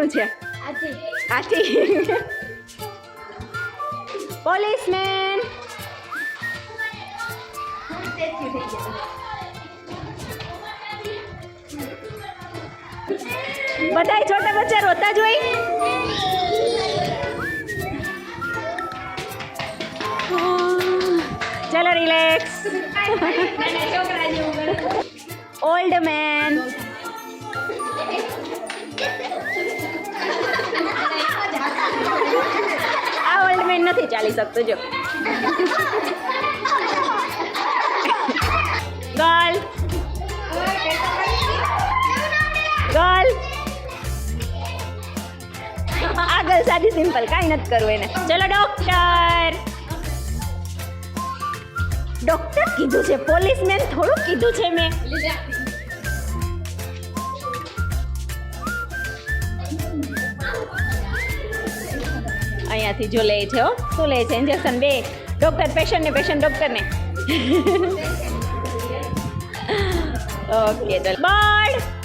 શું છે? હાથી. પોલીસમેન. બધાય છોટા બચ્ચા રોતા જોઈ. ચલો રિલેક્સ. Old man. આ ઓલ્ડ મેન નથી ચાલી શકતું જો. ગર્લ. ગર્લ. આગળ સાદી સિમ્પલ, કાંઈ નથી કરવું એને. ચલો ડોક્ટર. ડોક્ટર કીધું છે, પોલીસમેન થોડું કીધું છે મેં. અહીંયાથી જો લે છે. હો શું લે છે? ઇન્જેક્શન 2. ડોક્ટર પેશન્ટ ને, પેશન્ટ ડોક્ટરને. ઓકે ચલ. બર્ડ.